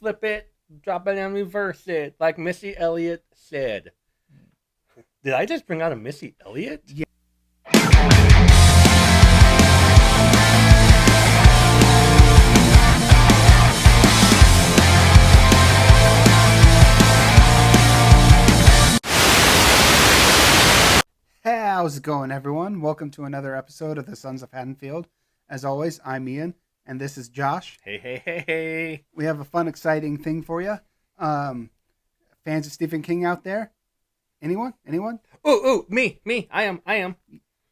flip it, drop it, and reverse it, like Missy Elliott said. Did I just bring out a Missy Elliott? Yeah. How's it going, everyone? Welcome to another episode of the Sons of Haddonfield. As always, I'm Ian, and this is Josh. Hey. We have a fun, exciting thing for you. Fans of Stephen King out there? Anyone? Ooh, me. I am.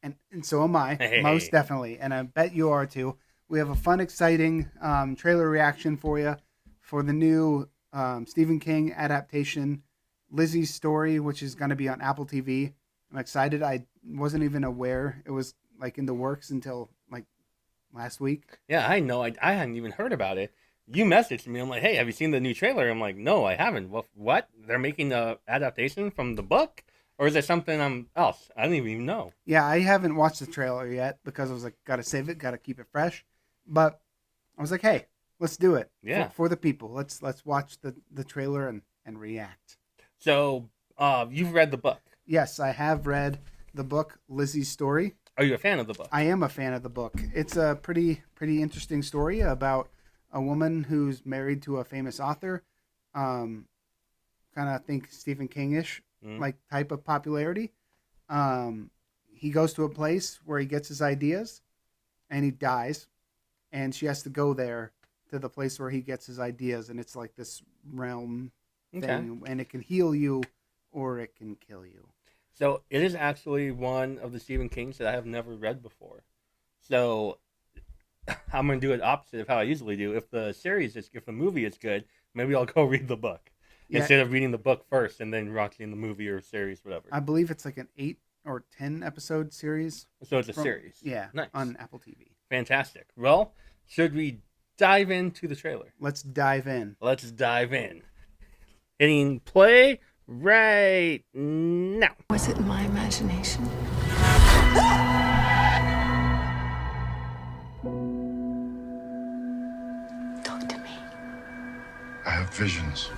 And so am I, Hey. most definitely. And I bet you are too. We have a fun, exciting trailer reaction for you for the new Stephen King adaptation, Lisey'S Story, which is going to be on Apple TV. I'm excited. I wasn't even aware it was like in the works until like last week. Yeah, I know. I hadn't even heard about it. You messaged me. I'm like, hey, have you seen the new trailer? I'm like, no, I haven't. Well, what? They're making an adaptation from the book? Or is it something else? I don't even know. Yeah, I haven't watched the trailer yet because I was like, gotta save it, gotta keep it fresh. But I was like, hey, let's do it. Yeah. For the people. Let's watch the trailer and react. So, you've read the book. Yes, I have read the book, Lisey'S Story. Are you a fan of the book? I am a fan of the book. It's a pretty interesting story about a woman who's married to a famous author. Kind of think Stephen King-ish, like type of popularity. He goes to a place where he gets his ideas, and he dies, and she has to go there to the place where he gets his ideas, and it's like this realm thing, and it can heal you or it can kill you. So it is actually one of the Stephen Kings that I have never read before. So I'm going to do it opposite of how I usually do. If the movie is good, maybe I'll go read the book instead of reading the book first and then watching the movie or series, whatever. I believe it's like an 8 or 10 episode series. So it's a series. Yeah, nice. On Apple TV. Fantastic. Well, should we dive into the trailer? Let's dive in. Hitting play right now. Was it my imagination? Talk to me. I have visions.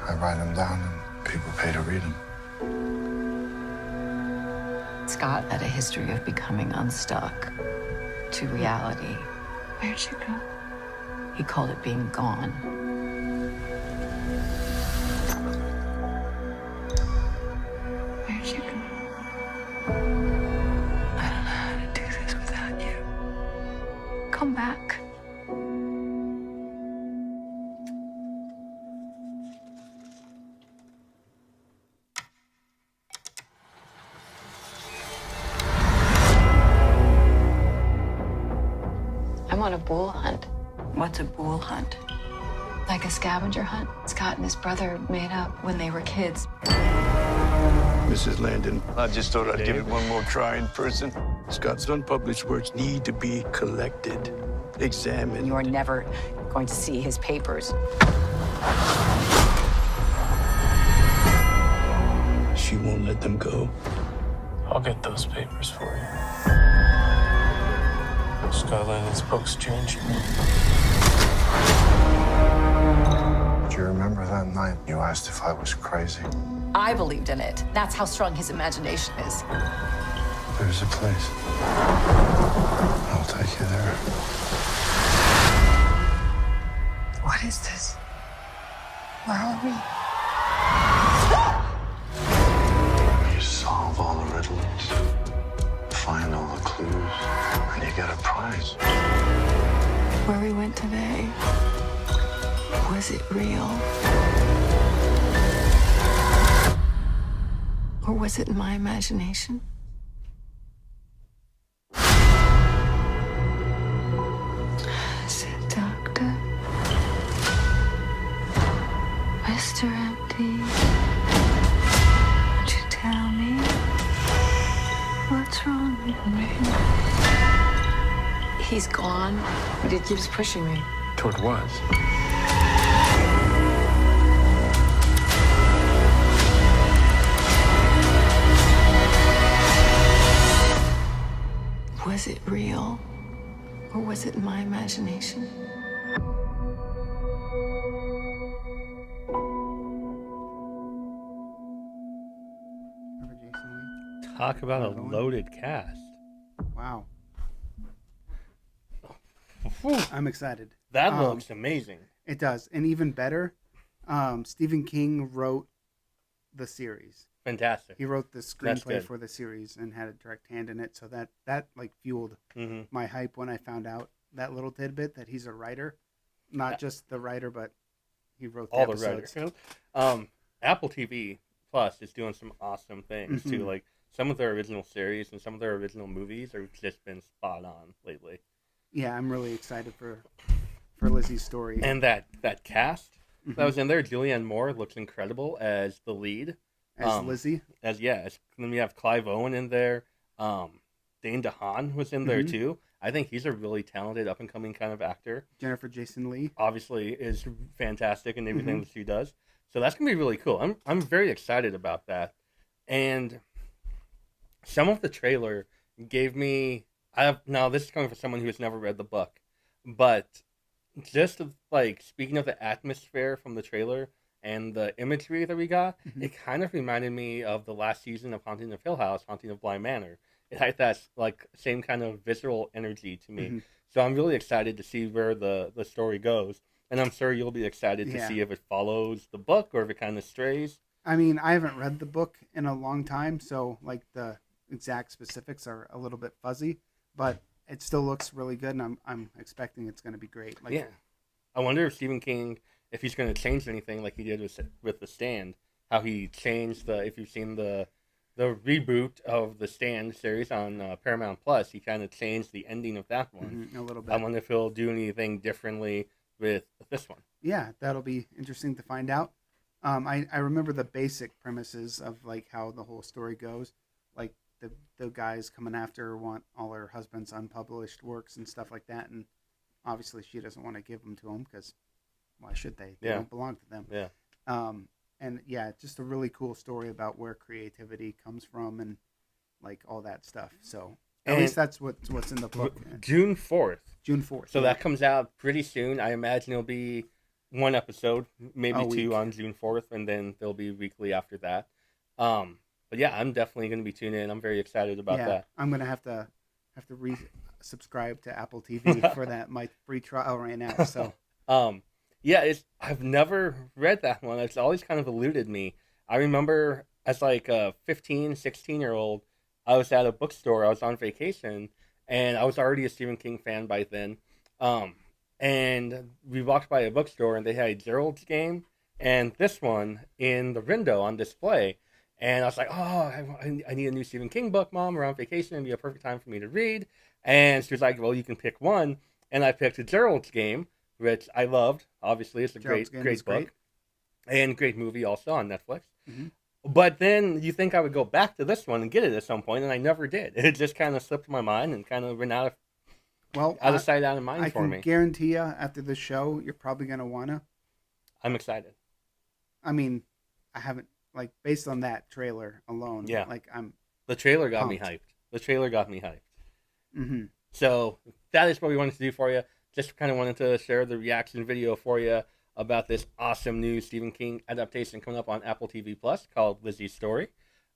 I write them down and people pay to read them. Scott had a history of becoming unstuck to reality. Where'd you go? He called it being gone. Where'd you go? I don't know how to do this without you. Come back. I'm on a bull hunt. What's a bull hunt? Like a scavenger hunt Scott and his brother made up when they were kids. Mrs. Landon, I just thought I'd give it one more try in person. Scott's unpublished works need to be collected, examined. You're never going to see his papers. She won't let them go. I'll get those papers for you. Scott Landon's books changed me. Do you remember that night you asked if I was crazy? I believed in it. That's how strong his imagination is. There's a place. I'll take you there. What is this? Where are we? You solve all the riddles, find all the clues, and you get a prize. Where we went today, was it real? Or was it my imagination? Said doctor, Mr. Empty, would you tell me what's wrong with me? He's gone, but he keeps pushing me. Toward what? Was it real? Or was it my imagination? Talk about a loaded cast. Wow. Whew. I'm excited. That looks amazing. It does. And even better, Stephen King wrote the series. Fantastic. He wrote the That's screenplay good. for the series and had a direct hand in it. So that like fueled my hype when I found out that little tidbit that he's a writer. Not just the writer, but he wrote the All the episodes. writers. Apple TV Plus is doing some awesome things too. Like some of their original series and some of their original movies have just been spot on lately. Yeah, I'm really excited for Lisey's story. And that cast that was in there, Julianne Moore looks incredible as the lead. As Lisey. Then we have Clive Owen in there. Dane DeHaan was in there too. I think he's a really talented up and coming kind of actor. Jennifer Jason Leigh Obviously is fantastic in everything that she does. So that's gonna be really cool. I'm very excited about that. And some of the trailer gave me now this is coming from someone who has never read the book, but just like speaking of the atmosphere from the trailer and the imagery that we got, it kind of reminded me of the last season of Haunting of Hill House, Haunting of Bly Manor. It had that like same kind of visceral energy to me. So I'm really excited to see where the story goes. And I'm sure you'll be excited to see if it follows the book or if it kind of strays. I mean, I haven't read the book in a long time, so like the exact specifics are a little bit fuzzy, but it still looks really good, and I'm expecting it's going to be great. Like, yeah, I wonder if Stephen King, if he's going to change anything like he did with The Stand, how he changed if you've seen the reboot of the Stand series on Paramount Plus, he kind of changed the ending of that one a little bit. I wonder if he'll do anything differently with this one. Yeah, that'll be interesting to find out. I remember the basic premises of like how the whole story goes. Like the guys coming after her want all her husband's unpublished works and stuff like that, and obviously she doesn't want to give them to him because why should they? They don't belong to them. Yeah. And yeah, just a really cool story about where creativity comes from and like all that stuff. So at least that's what's in the book. June 4th. June 4th. So that comes out pretty soon. I imagine it'll be one episode, maybe two on June 4th, and then there'll be weekly after that. But yeah, I'm definitely going to be tuning in. I'm very excited about that. I'm going to have to subscribe to Apple TV for that my free trial right now. So yeah, I've never read that one. It's always kind of eluded me. I remember as like a 15, 16-year-old, I was at a bookstore. I was on vacation, and I was already a Stephen King fan by then. And we walked by a bookstore, and they had a Gerald's Game and this one in the window on display. And I was like, oh, I need a new Stephen King book, Mom. We're on vacation. It'd be a perfect time for me to read. And she was like, well, you can pick one. And I picked a Gerald's Game, which I loved. Obviously, it's a great book. And great movie also on Netflix. But then you think I would go back to this one and get it at some point, and I never did. It just kind of slipped my mind and kind of went out of sight, out of mind for me. I can guarantee you, after the show, you're probably going to want to. I'm excited. I mean, I haven't, like, based on that trailer alone. Yeah. Like, The trailer got pumped. me hyped. So that is what we wanted to do for you. Just kind of wanted to share the reaction video for you about this awesome new Stephen King adaptation coming up on Apple TV Plus called Lisey'S Story.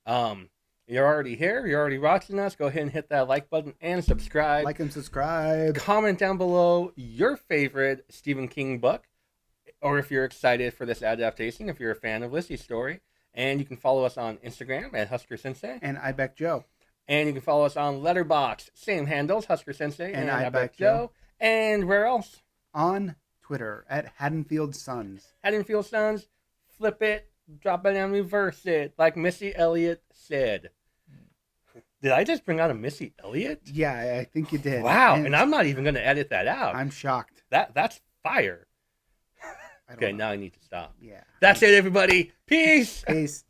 You're already here. You're already watching us. Go ahead and hit that like button and subscribe. Like and subscribe. Comment down below your favorite Stephen King book, or if you're excited for this adaptation, if you're a fan of Lisey'S Story. And you can follow us on Instagram at Husker Sensei. And I Beck Joe. And you can follow us on Letterboxd. Same handles, Husker Sensei And I I Beck Beck Joe. And where else? On Twitter at Haddonfield Sons. Haddonfield Sons. Flip it, drop it, and reverse it, like Missy Elliott said. Did I just bring out a Missy Elliott? Yeah, I think you did. Wow, and I'm not even going to edit that out. I'm shocked. That's fire. I don't Okay, know. now I need to stop. Yeah. That's it, everybody. Peace. Peace.